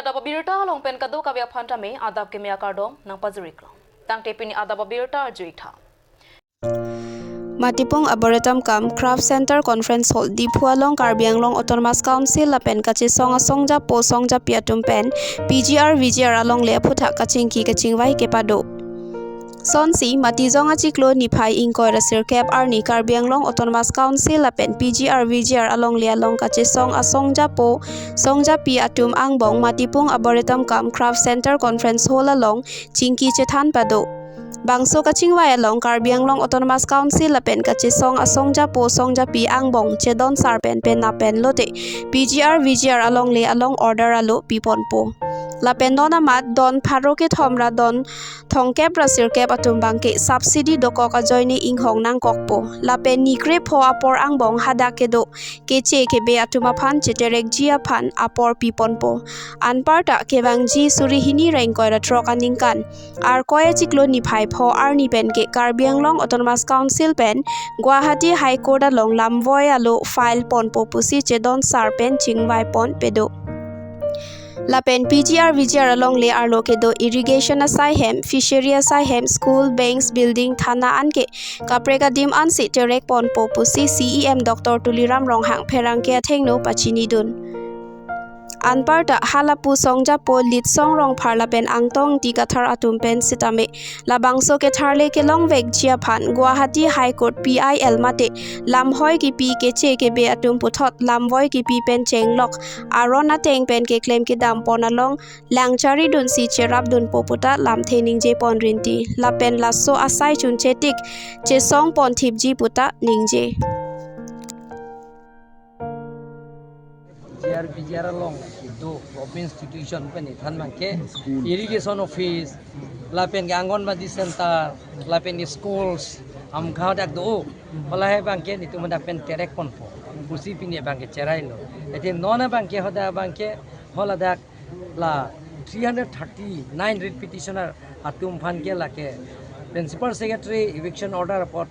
adab birta long pen kadu kavya phanta me adab ke mya kardom nang pajurik tang te pini adab birta juitha Matipong Arboretum Kam Craft Center Conference Hall Dipualong Karbianglong Autonomous Council Lapen Kachi Songa Songja Po Songja Piatum Pen PGR VGR along Leaputha Kachingki Kachingwai Kepado Sonsi Matizonga Chiklo Nipai Inkoy Rasir Kep Arni Karbianglong Autonomous Council Lapen PGR VGR along Lealong Kachi Song Asongja Po Songja Piatum Angbong Matipong Arboretum Kam Craft Center Conference Hall along Chingki Chethan Pado Bangso kachingwai along Karbianglong Autonomous Council lapen kachisong asongja po songja pi angbong chedon sarpen pen napen lote PGR VGR along le along order alo piponpo lapen dona mat don pharoke thomra don thongkep rasir kep atum bangke subsidy doko ka joini inghong nang kokpo lapen nikre pho apor angbong hadake do keche kebe atuma phan cheterek jia phan apor piponpo anparta kebang ji suri hini rankoi ra troka ningkan ar koye chiklo niphai pho arni pen ke Karbianglong Autonomous Council pen Guwahati High Court along lamvoi alo file pon popusi chedon sarpen chingwai pon pedo Lapen PGR VGR along le arlo ke do irrigation asai hem fishery asai hem school banks building thana anke kapreka dim ansi terek pon popusi CEM Dr. Tuliram Ronghang pherangke athengno pachini dun Anparta halapu songja po lit song rong parlapen angtong tikathar atumpen sitame labangso ke tharle ke long vek jia phan Guwahati High Court PIL mate lamhoi ki pi ke che ke be atum puthot lamvoi ki pi pen chenglok arona teng pen ke claim ke dam ponalong langchari dun si cherap dun poputa lam thening je pon rinti lapen lasso asai chun chetik che song pon thip ji puta ningje PGR along do government institution pani than mangke irrigation office lapen gangon badi center lapen schools am khao dak do palahe bangke nitu manda pen terek ponpo busi pini bangke cherai lo ete nona bangke hoda bangke hola dak la 339 writ petitioner atum phan ke lake principal secretary eviction order report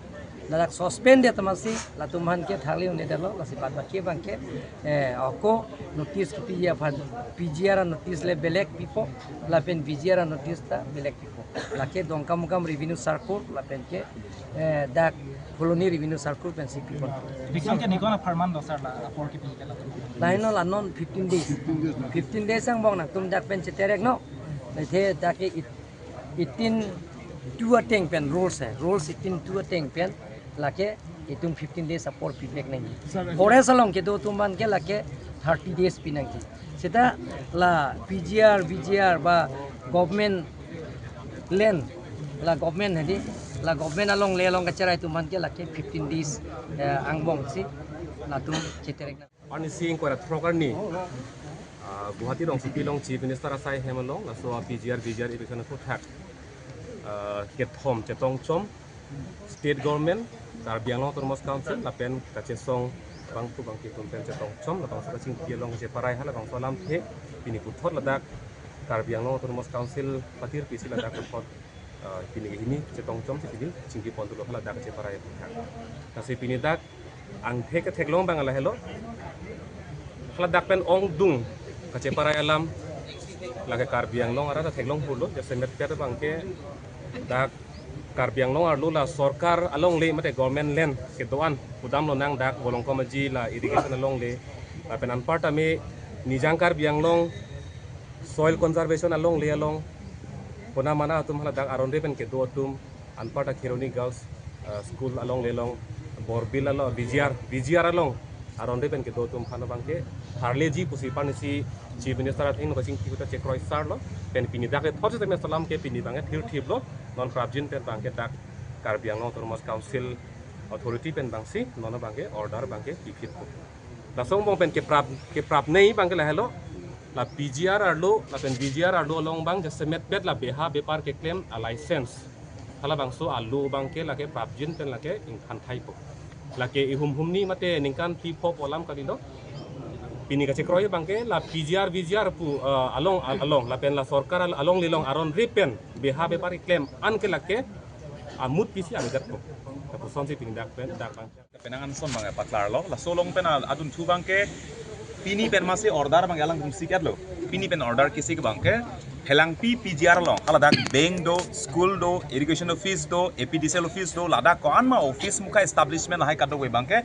ladak suspend ya tamasi la tumhan ke thali une dalo la sipat baki bangke ako notice ki ya phan PGR notice le belek pipo la pen PGR notice ta belek pipo la ke dongkam kam revenue circle la pen ke dak colony revenue circle pen si pipo diction ke nikona farman do sar la apor ki pi la laino la non 15 days ang bong na tum dak pen cheterek no le the dak 18 two ateng pen rules hai rules 18 two ateng pen lake itum 15 days apor feedback nangi kore salong ke do tuman ke lake 30 days pinangi seta la PGR VGR ba government land la government hadi la government along le along ka cherai tuman ke lake 15 days angbong si la tum cheterek na ani sing ko ra trogar ni Guwahati rong city long chief minister asai hemalong la so PGR VGR irrigation ko thak ke thom chetong chom state government Karbianglong Autonomous Council lapen kachesong bang tu bang ki tumpen chetong chom la bang sing pielong je parai hala bang solam the pini puthot ladak Karbianglong Autonomous Council patir pisi ladak puthot pini ini chetong chom sipil chingki pontu lo hala dak je parai puthak kasi pini dak ang the ka theklong bang ala hello hala dak pen ong dung kache parai alam lage Karbianglong ara ta theklong pulo je semet per bangke dak Karbianglong arlu la sorkar along le mate government land ke doan udam lo nang dak bolong komaji la irrigation along le la penan part ame nijang Karbianglong soil conservation along le along pona mana tum hala dak aron repen ke do tum anparta khironi girls school along le long borbil along VGR along aron repen ke do tum phana bangke harle ji pusi panisi chief minister athing no sing kikuta chekroi sar lo pen pini dak e thot te salam ke pini bange thir thip lo non prabjin pen bangke dak Karbianglong Autonomous Council authority pen bangsi non bangke order bangke pipit ko la song bong pen ke prap nei bangke la hello la PGR arlo la pen VGR arlo long bang je semet bet la beha bepar ke claim a license hala bangso alu bangke la ke prabjin pen la ke in khan thai po la ke ihum ni mate ningkan pi pop olam kadilo pini ka chekroi bangke la PGR VGR pu along la pen la sorkar along lilong aron ripen beha bepar claim an ke lake amut pisi amidat ko ta sonsi tindak pen dak bang penangan son bang patlar lo la solong pen adun thu bang ke pini pen masi order bang alang sikat lo pini pen order kisi ke bangke helang pi PGR long haladak bank do school do irrigation office do APDCL office do ladak ko anma office muka establishment hai kado we bangke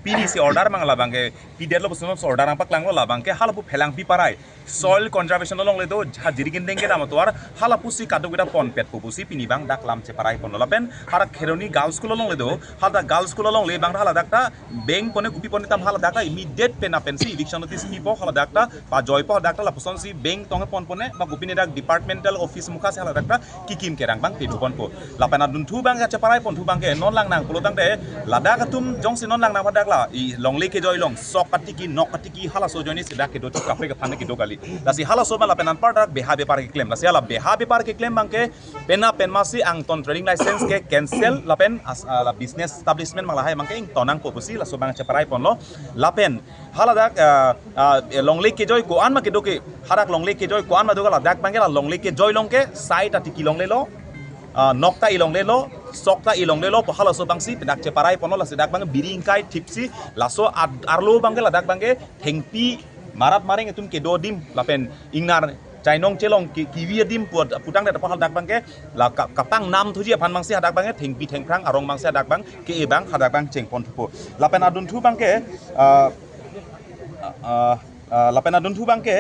pini si order mangla bangke PDR lo busuno order ang paklang lo la bangke halapu helang pi parai soil conservation long le do ha jirigin dengke dam to ar halapu si kado gida pon pet pusi pini bang dak lam che parai pon la pen hara kheroni girls school long le do halda girls school long le bang haladak ta bank pone gupi pone tam haladak ta immediate pen apen si eviction notice pipo haladak ta pa joy po dak ta la puson si bank tonge pon pone ba gupi ne dak departmental office muka se haladak ta kikim kerang bang pe pon po la pen adun thu bang che parai pon thu bang ke non lang nang pulo tang de ladak atum jong si non lang nang padak la i long le ke joy long sok patiki nok patiki hala so joni se dak ke do to kapre ke phane ke do gali lasi hala so la penan part beha be par ke claim lasi ala beha be par ke claim bang ke pena pen masi ang ton trading license ke cancel la pen la business establishment mang la hai mang ke ing tonang po pusi la so bang che parai pon lo la pen hala dak long le ke joy ko an ma ke do ke harak long le ke joy ko an ma do la dak bang ke la long le ke joy long ke side atiki long le lo nokta ilong le lo sokta ilong le lo po hala so bang si dak che parai pon lo la se dak bang biring kai tipsi la so arlo bang ke la dak bang ke thengpi marat maring etum ke do dim la pen ingnar chainong chelong kiwi dim putang da hal dak bang ke la kapang nam thuji phan bang si hadak bang ke thengpi thengprang arong bang se dak bang ke e bang hadak bang cheng pon thupo la pen adun thu bang ke la pen adun thu bang ke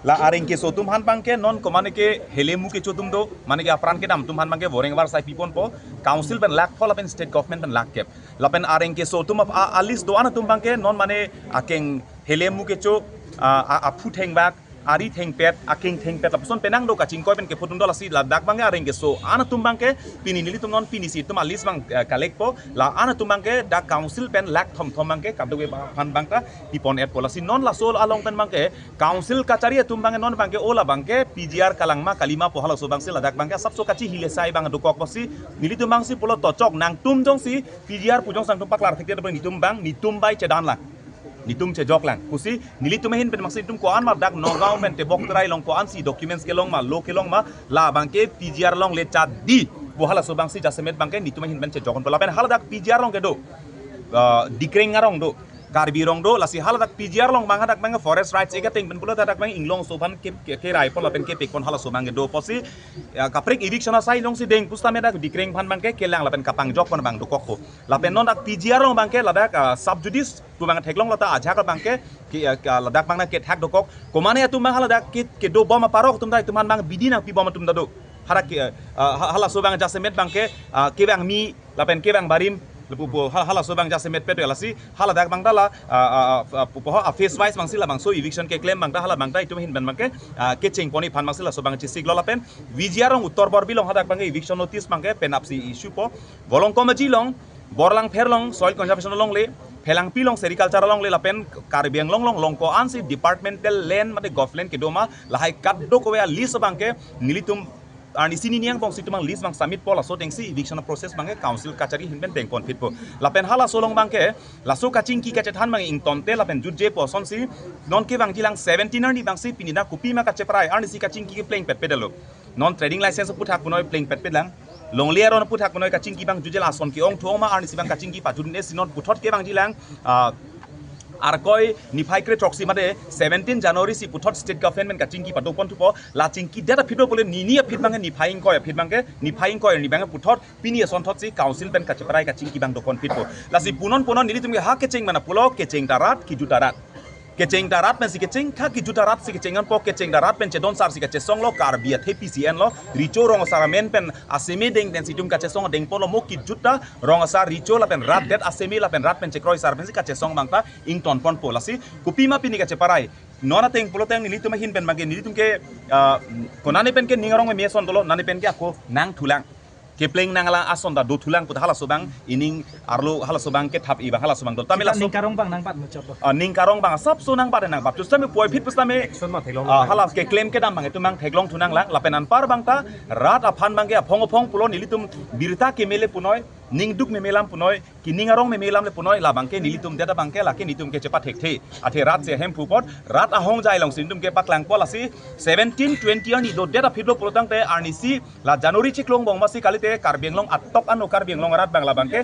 la areng ke sotum han bang ke non ko mane ke helemu ke chotum do mane ke apran ke dam tum han bang ke boreng bar sai pipon po council pen lak phol pen state government pen lak kep la pen areng ke sotum of alis do an tum bang ke non mane akeng helemu ke cho apu theng bak ari theng pet aking theng pet lapson penang do kaching koi pen ke photun do lasi la dak bang areng ke so an tum bang ke pini nili tum non pini si tum alis bang collect po la an tum bang ke da council pen lak thom bang ke kabdo we phan bang ta ipon et policy non la sol along pen bang ke council kachari tum bang non bang ke ola bang ke PGR kalangma kalima po hala so bang se la dak bang ke sabso kachi hile sai bang do kok posi nili tum bang si polo tochok nang tum jong si PGR pujong sang tum paklar thekte do nitum bang nitum bai chedan la nitum che jok lang kusi nili tumehin pen maksi tum ko an ma dak nogao men te bok trai long ko an si documents ke long ma lo ke long ma la bangke PGR long le chat di bo hala so bang si jasemet bangke nitumehin ben che jokon pola pen hala dak PGR long ke do dikreng ngarong do karbi rong do lasi hala dak PGR long bang hadak bang forest rights ega ting ben pulo dak bang inglong so ban ke rai pola pen ke pekon hala so bang do posi kaprik eviction sai long si deng pusta me dak dikreng phan bang ke kelang la pen kapang jok pon bang do kokko la pen non dak PGR long bang ke la dak subjudice tu bang theklong lata aja ka bang ke ladak bang na ke thak do kok komane tu bang hala dak ke do bom parok tum dai tuman bang bidina pi bom tum da do harak hala so bang jasemet bang ke bang mi la pen ke bang barim lepu hala so bang jasemet peto lasi hala dak bang dala face wise bang sila bang so eviction ke claim bang da hala bang da itu hin ban bang ke cheng poni phan bang sila so bang chi siglo la pen VGR rong uttor bor bilong hadak bang eviction notice bang ke pen apsi issue po bolong komaji long borlang pherlong soil conservation long le phelang pilong sericulture long le lapen karbiang long ko ansi departmental land mate government ke doma lahai kat do ko ya list bangke nilitum ani sini niang bong situmang list bang submit pola so tengsi eviction process bangke council kachari hinben teng kon fit po lapen hala solong bangke laso kaching ki kachet han bang ing tonte lapen juje po son si non ke bang jilang 17 ni bang si pinina kupi ma kache prai ani si kaching ki playing pet pedalo non trading license puthak punoi playing pet pedlang long liar on puthak punoi kaching ki bang juje la son ki ong thong ma ani si bang kaching ki patun ne sinon puthot ke bang jilang ar koi nifai kre troxy made 17 January si puthot state government ka chingki pado pon thupo la chingki data phido pole ni phit bange nifai koi phit bange nifai koi ni bange puthot pini son thot si council pen ka cheprai ka chingki bang do kon phit po la si punon nili tumge ha ke ching mana pulo ke ching darat ki jutarat keceng darat pen si keceng kha ki juta rat si kecengan po keceng darat pen cedon sar si kecesong lo kar bia TPCN lo rico rong saramen pen aseme deng den sidum kecesong deng polo mo ki juta rong sar rico la pen rat det aseme la pen rat pen cekroi sar pen si kecesong bangta ing ton pon pola si kupima pini keceparai nona teng polo teng nili tumahin pen mage nili tumke konane pen ke ningarong me son dolo nane pen ke ako nang thulang kepling nangala asonda do thulang put hala sobang ining arlo hala sobang ke thap iba hala sobang do tamela ning karong bang nang pat mo chot ning karong bang sab so nang pat nang bab just me poi phit pustame hala ke claim ke dam bang tu mang theklong thunang lang lapenan par bang ta rat aphan bang ke phong phong pulo nilitum birta ke mele punoi ning duk me melam punoi kining arong me melam le punoi la bangke nilitum data bangke la ke nitum ke cepat hekte athe rat se hem pupot rat ahong jai long sindum ke paklang polasi 17 20 ani do data phiblo polotang te arnisi la januari chiklong bong masi kalite karbenglong atok anu karbenglong rat bangla bangke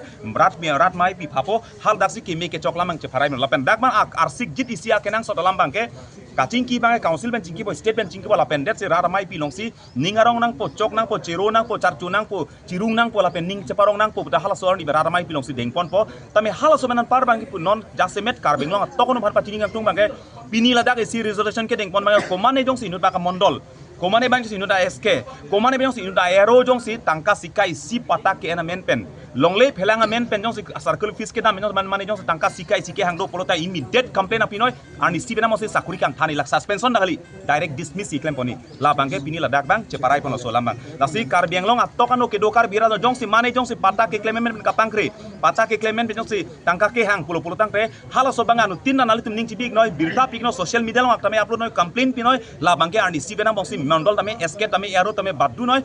rat mai pi phapo hal daksi ki me ke choklamang che pharai la pen dakman arsik jit isia kenang sodalam bangke kacing ki bangai council ben cingki bo state ben cingki bo la pen det se rat mai pi longsi ningarong nang po chok nang po chero nang po charchu nang po cirung nang po la pen ning cheparong nang po hala sor ni rat mai pi longsi dengpon po tame hala so menan par bangki pu non jasemet karbenglong atok anu bhat pa tining tung bangke pini ladak isi resolution ke dengpon bangke komane jong si nut ba ka mondol komane bang si nuda SK komane bang si nuda aero jong si tangka sikai si pata ke ena men pen longle phelanga men pen jong si circle fees ke dam man mane jong si tangka sikai sike hangdo polota immediate complaint apinoi ani si bena mo se sakuri kang thani lak suspension dagali direct dismiss claim poni la bangke pini ladak bang ceparai pono solam bang lasi karbianglong atokano ke dokar bira jong si mane jong si pata ke claim men ka pangkre pata ke claim men jong si tangka ke hang pulo tang pe hala so banganu tinna nali tum ning ci big noi birta pik no social media long tame upload noi complaint pinoi la bangke ani si bena mo si mandol tame SK tame aero tame baddu noi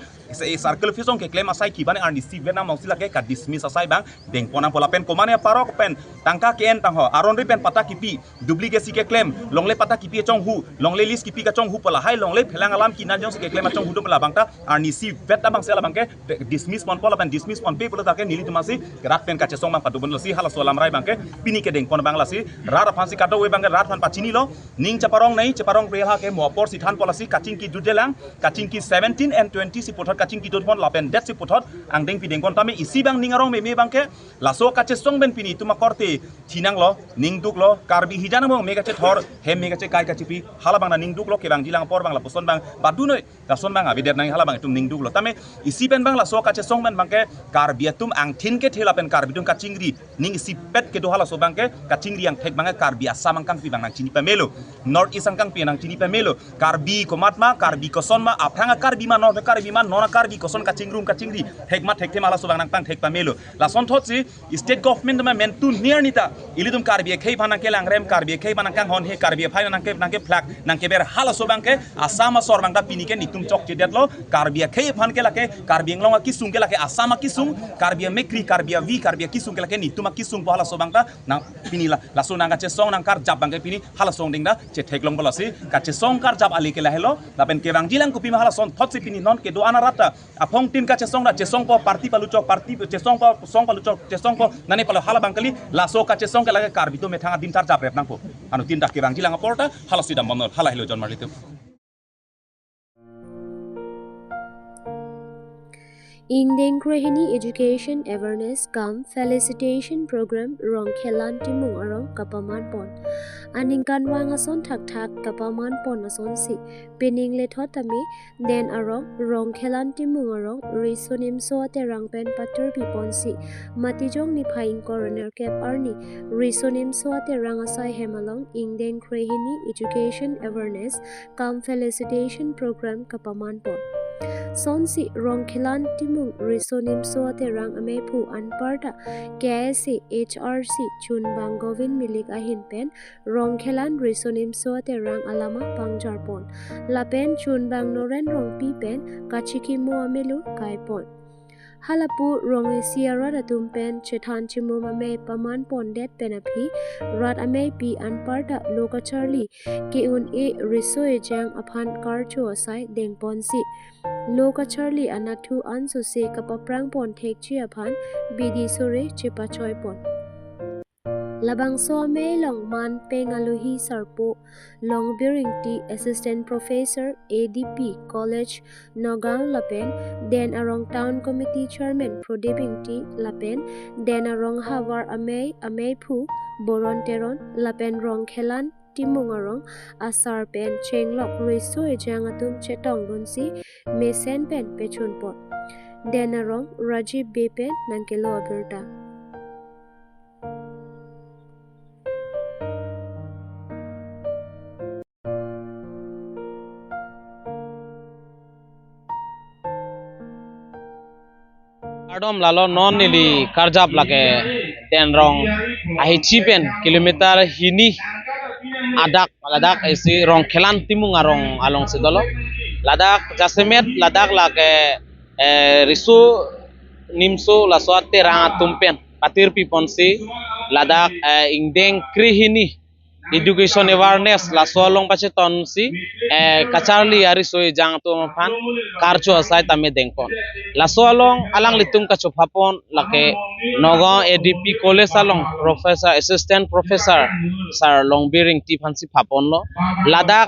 e circle fees on ke claim asai ki bane ani si bena mo si lake ka dismiss asai bang deng pona pola pen komane parok pen tangka ke en tang ho aron ri pen pata ki pi duplicate ke claim longle pata ki pi chong hu longle list ki pi ka chong hu pola hai longle phelang alam ki nan jong se ke claim chong hu do pola bangta ani si vet bang se la bangke dismiss pon pola pen dismiss pon pe pola ta ke nili tumasi rat pen ka che song bang padu bon si hala solam rai bangke pini ke deng pon bang la si rat phansi ka do we bangke rat phan pa chini lo ning chaparong nei chaparong reha ke mopor si than pola si kaching ki judelang kaching ki 17 and 20 si pothot kaching ki dot pon la pen det si pothot ang deng pi deng pon tame isi bang ningarong me bangke laso ka che song ben pini tuma korte thinang lo ning duk lo karbi hijana mo me ka che thor hem me ka che kai ka chipi hala bang na ning duk lo ke bang jilang por bang la poson bang badu noi la son bang abi det nang hala bang tum ning duk lo tame isi ben bang laso ka che song ben bangke karbi tum ang thin ke thela pen karbi tum kachingri ning isi pet ke do hala so bangke kachingri ang thek bang karbi asam ang kang pi bang nang chini pamelo north east ang kang pi nang chini pamelo karbi komatma karbi kosonma aphanga karbi ma north karbi ma nona karbi koson kachingrum kachingri thekma thekte mala so bang nang pang thek pamelo la son thotsi state government ma men tu near nita ilidum karbi khei bhanang ke langrem karbi khei bhanang kang hon he karbi phai nang ke flak nang ke ber hala so bang ke asama sor bang da pini ke nitum chok che detlo karbi khei phan ke lake karbi nglong ki sung ke lake asama ki sung karbi mekri karbi vi karbi ki sung ke lake nitum ki sung hala so bang da nang pini la so nang ka che song nang kar jab bang ke pini hala song ding da che theklong bola si ka che song kar jab ali ke la helo la pen ke bang jilang ku pi ma hala son thot si pini non ke do ana rata apong tin ka che song da che song po parti palu chok parti che song po song palu chok che song po nani palo hala bang kali la so ka che song ke lage karbi to me thanga din tar jab rep nang po anu tin da ke bang jilang porta hala sidam bonol hala helo jon marlitu Indeng Krehini Education Awareness Kam Felicitation Program Rong Khelan Timung Arong Kapaman Pon Aning Kanwang Ason Thak Thak Kapaman Pon Ason Si Pening Le Thotami Den Arong Rong Khelan Timung Arong Risonim So Terang Pen Patur Pipon Si Matijong Ni Phaing Coroner Cap Arni Risonim So Terang Asai Hemalong Indeng Krehini Education Awareness Kam Felicitation Program Kapaman Pon Sonsi Rong Khelan Timung Risonim Soate Rang Amepu Anparta KSC HRC Chun Bangovin Milik Ahin Pen Rong Khelan Risonim Soate Rang Alama Pangjarpon Lapen Chun Bang Noren Rong Pi Pen Kachiki Moamelu Kaipon Halapu Rong Sierra Datum Pen Chetan Chimuma Me Paman Pondet Penapi Rat Ame Pi Anparta Loka Charlie Keun E Risoe Jang Aphan Karcho Asai Deng Ponsi Loka Charlie Anatu Anso Se Kapaprang Pon Tek Chiapan Bidi Sore Chipa Choi Pon Labang So Me Long Man Pengaluhi Sarpo Long Biringti Assistant Professor ADP College Nogang Lapen Den Arong Town Committee Chairman Prodebingti Lapen Den Arong Havar Ame Pu Boron Teron Lapen Rong Khelan Timungarong Asar Pen Chenglok Riso Ejangatum Chetong Donsi Mesen Pen Pechun Pot Den Arong Rajiv Bepen Nankelo Aberta Adom lalo non nili karjap lake den rong ahi chipen kilometer hini ladak isi rong Khelan timung arong along sidolo ladak jasemet ladak lake risu nimso la soate ranga tumpen patir pipon si ladak ingdeng krihini education awareness la solong pacheton si kacharli ari soi jang to phan karcho asai tame dengpon la solong alang litum kachopapon lake nogo adp college along professor assistant professor sar longbiring ti phansi phapon lo ladak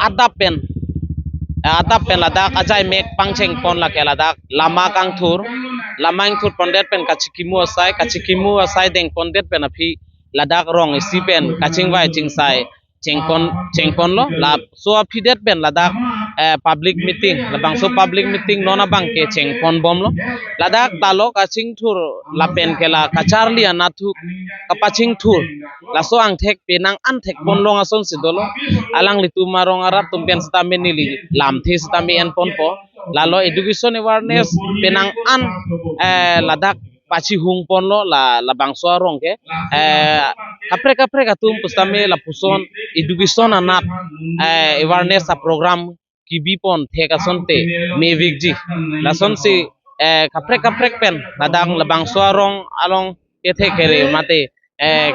adapen ladak ajai mek pangcheng pon lake ladak lama kangthur lamang thur pondet pen kachikimu asai deng pondet pen aphi ladak rong isipen kaching vai chingsai chengpon lo la so afidet ben ladak public meeting labang so public meeting nona bang ke chengpon bom lo ladak talo kaching thur lapen kela kacharli anathu kapaching thur la so ang thek penang an thek pon long ason sidolo alang litu marong arat tumpen stamen nili lam thi stamen pon po lalo education awareness penang an ladak pachi hung pon lo la bangso rong ke kapre katum pustame la puson education anat awareness a program kibi pon theka sonte mevigji la sonsi kapre pen ladang la bangso rong along ke thekere mate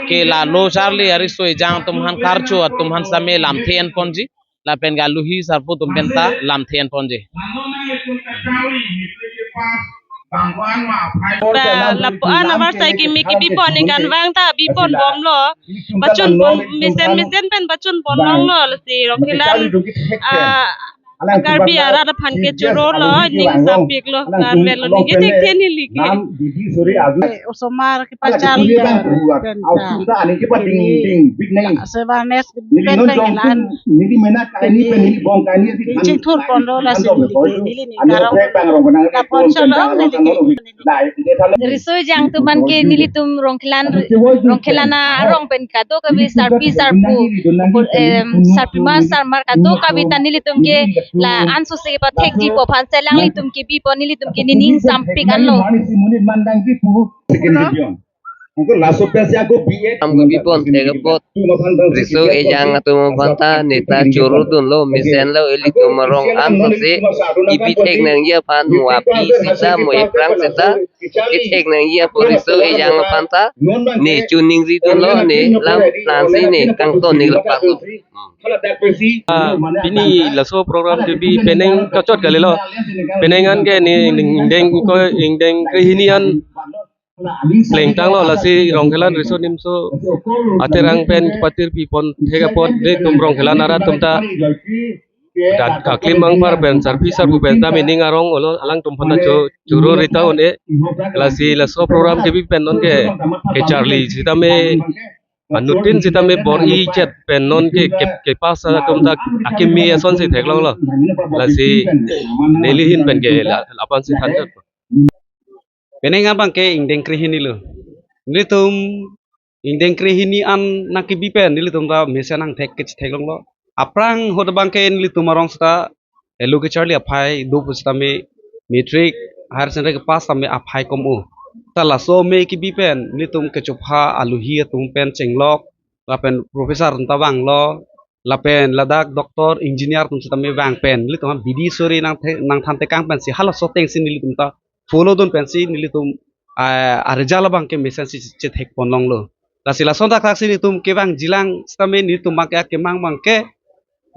ke la lo charli arisoi jang tumhan karcho tumhan same lam thien ponji la pen galuhi sarpu tumpenta lam thien ponji lapuan amar sai ki mi ki bipon ikan wang ta bipon bom lo bachun bon misen pen bachun bon long lo si rokilan agar bi ara da phan ke churo lo ning sapik lo gar pen lo ni ke tek ten ni liki usomar ki pachal sebanes pen pengilan cing tur pondo la sini nili ni garang la poncho lo Riso jang tuman ke nilitum rongkelana rong pen kato kabi sarpi mas sarmar kato kabi tan nilitum ke la anso se pa thek di po phan selang litum ke bi po nilitum ke nining sampik anlo Amgo bipon tegapot riso ejang atuma banta neta churudun lo misen lo elito marong antose ipitek nang ia pan muapi sita mo eprang sita itek nang ia poriso ejang panta ne chuning ridun lo ne lam nansi ne kangton ne lepas ini laso program kebi peneng kacot kali lo penengan ke ni ingdeng kehinian Leng tang lo lasi rongkelan riso nimso aterang pen patir pipon thega pot de tum rongkelan ara tumta dat kaklim ang par ben service bu ben ta mening arong olo alang tum phana churo rita one lasi laso program ke bi pen non ke charlie sitame anutin sitame bor I chat pen non ke pasa tumta akimi ason si theklong lo lasi daily hin pen ke apan si than Penengan bangke ingdeng krihini lo. Nilitum ingdeng krihini an nakibipen nilitum ta mesenang theklong lo. Aprang hoda bangke nilitum marong sta elu ke charli apai do pustame metric higher secondary ke pas tame apai komu. Ta laso me kibipen nilitum ke chopha aluhi tum pen chenglok lapen profesor ntawang lo lapen ladak doktor engineer tum tame wang pen nilitum bidi sori nang than tekang pen si halo soteng sin nilitum ta follow don pensi nilitum arjala bangke mesen si cethek ponong lo la sila sonda kaksi nitum ke bang jilang stame nitum bangke ke mang bangke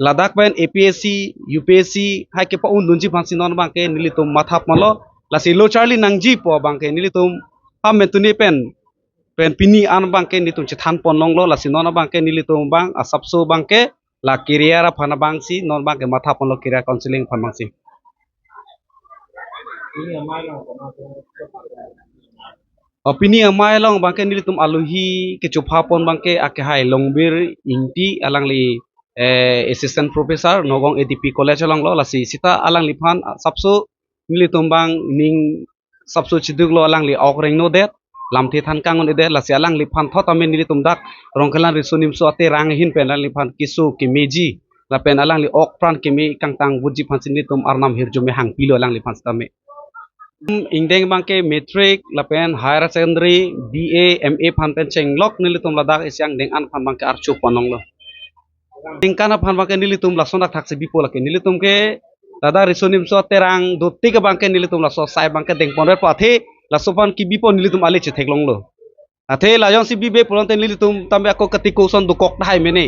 ladak pen APSC UPSC hai ke pa undunji phansi non bangke nilitum mathap malo la silo charli nangji po bangke nilitum pametuni pen pini an bangke nitum chethan ponong lo la sinona bangke nilitum bang asapso bangke la kiriara phana bangsi non bangke mathap lo kiria counseling phan bangsi opini amai long bangke nilitum aluhi ke chopapon bangke ake hai longbir ingti alang li assistant professor nogong ADP college along lo lasi sita alang li phan sapso nilitum bang ning sapso chidug lo alang li okreng no det lamthi than kangon ede lasi alang li phan thot amen nilitum dak rongkelan risunim so ate rang hin pen li phan kisu kimeji la pen alang li ok pran kimi kangtang buji phan sinitum arnam hirjume hang pilo alang li phan stame ingdeng bangke metric lapen higher secondary BA MA phanpen chenglok nilitum ladak isyang deng an phan bangke archu ponong lo tingkana phan bangke nilitum lasondak thakse bipo lake nilitum ke dada risonim so terang dotti ke bangke nilitum laso sai bangke deng ponre pathe la sopan ki bipo nilitum ale che theklong lo athe la jong si bibe pulon ten nilitum tambe ako katiko son du kok dai mene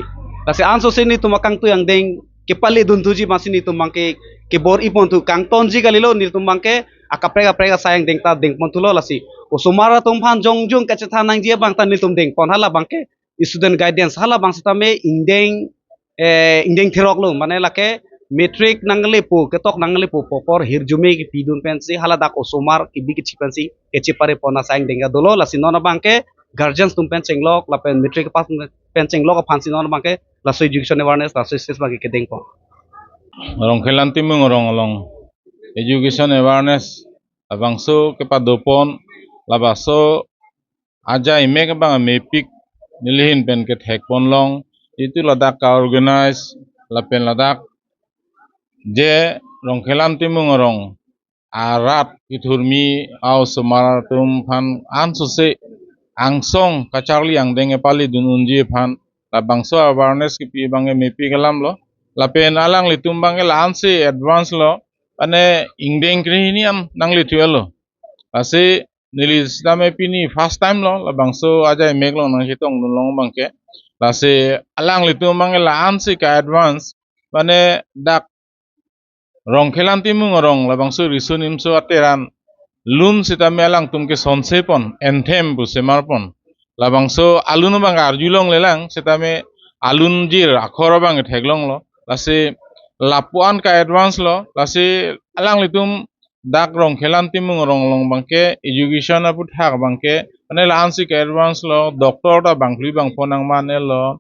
la se anso se ni tumakang tu yang deng ke pale dun tuji masini tumangke ke bor ipon tu kang tonji galilo nilitum bangke akaprega prega sayang deng ta deng pon tulo lasi usumara tumphan jong jong kacetha nang jia bang tan nilitum deng pon hala bangke student guidance hala bang sitame indeng thirok lo mane lake metric nangle po ketok nangle po popor hirjume ki pidun pensi hala dak osomar ki bigi chipensi kechipare pona sayang denga dolo lasi nona bangke guardians tum pensing lok la pen metric pas pensing lok phansi nona bangke la so education awareness la so stes bagi ke deng po rong khelanti mung rong long education awareness abangso ke padopon labaso aja ime ke bang mepik nilihin pen ke thek pon long itu ladak ka organize la pen ladak je rong khelanti mung rong arat ithurmi au sumaratum phan ansuse angsong kacharli ang denge pali dununji phan la bangso awareness ki pi bange mepi galam lo la pen alang litum bange la anse advance lo ane ingdeng krihiniam nang lituelo ase nilis dame pini first time lo la bangso aja meglo nang hitong nulong bangke la se alang litum bange la anse ka advance ane dak rong khelanti mung rong labang su risunim su ateran lun sita melang tumke sonsepon anthem bu semarpon labang su alun bang arjulong lelang sita me alun jir akhor bang theglong lo lase lapuan ka advance lo lase alang litum dak rong khelanti mung rong long bangke education apu thak bangke ane lansi ka advance lo doctor ta bangli bang ponang mane lo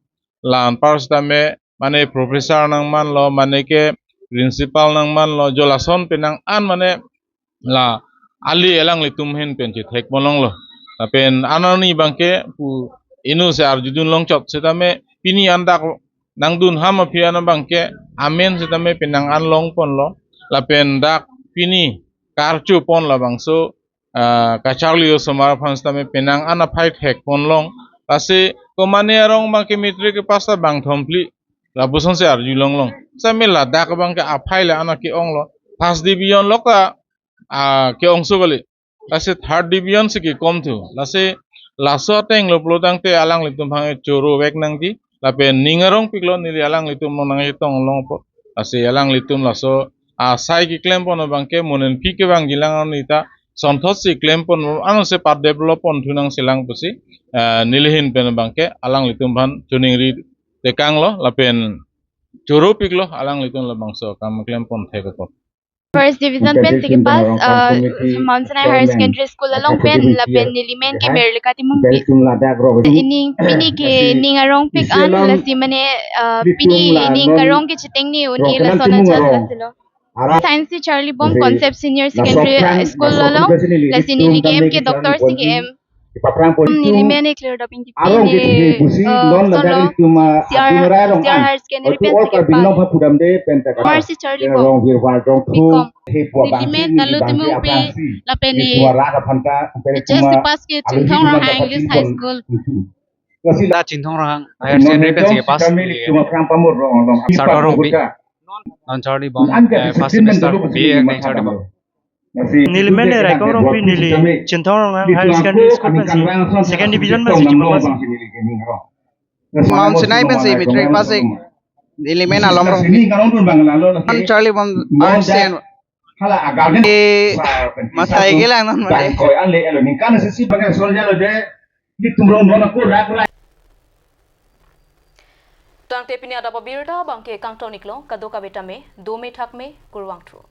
lan pars ta me mane professor nang man lo mane ke principal nang man lo jolason penang an mane la ali elang litum hen pen che thek bolong lo pen anani bangke pu inu se arjudun long chot setame pini andak nangdun hama piana bangke amen setame penang an long pon lo la pen dak pini karchu pon la bangso kacharlio somar phan setame penang ana phai thek pon long ase komane arong bangke mitre ke pasta bang thompli la buson se arjulong long samela dak bangke aphai la ana ki ong lo first division loka ke ong sugali lase third division se ki kom thu lase laso teng lo plodang te alang litum bhange choro wek nang di lape ningarong piklo nili alang litum nang hitong long po lase alang litum laso sai ki claim pon bangke monen pike bang jilang nita sonthos si claim pon ano se pat develop pon thunang silang pusi nilihin pen bangke alang litum bhan tuning ri tekang lo lapen choro piklo alang litum lo bangso kam claim pon thek ko First division pen sige pas Mount Sinai Higher Secondary School along pen la pen nilimen ke merlika timung ining pini ke ningarong pick an la si mane pini ining karong ke chiteng ni uni la sona chal la silo Science Charlie Bomb Concept Senior Secondary School along la si niligem ke doctor sige nilimen cleared up in pini solo CR Higher Secondary pen sige pas Marcy Charlie Bomb Pikom nilimen talo timu pe la peni just pas ke Chinthong Rang English High School da Chinthong Rang Higher Secondary pen sige pas sarong pi non Charlie Bomb first semester BA nang Charlie Bomb nilimen ne raikong rong pi nili Chinthong Rang Higher Secondary School pen si second division ma si pas Mount Sinai pen si metric pas nilimen along rong non Charlie Bomb arsen masai gelang non male tang te pini ada pabirda bangke kang tonik lo kadoka betame 2 me thak me kurwang thro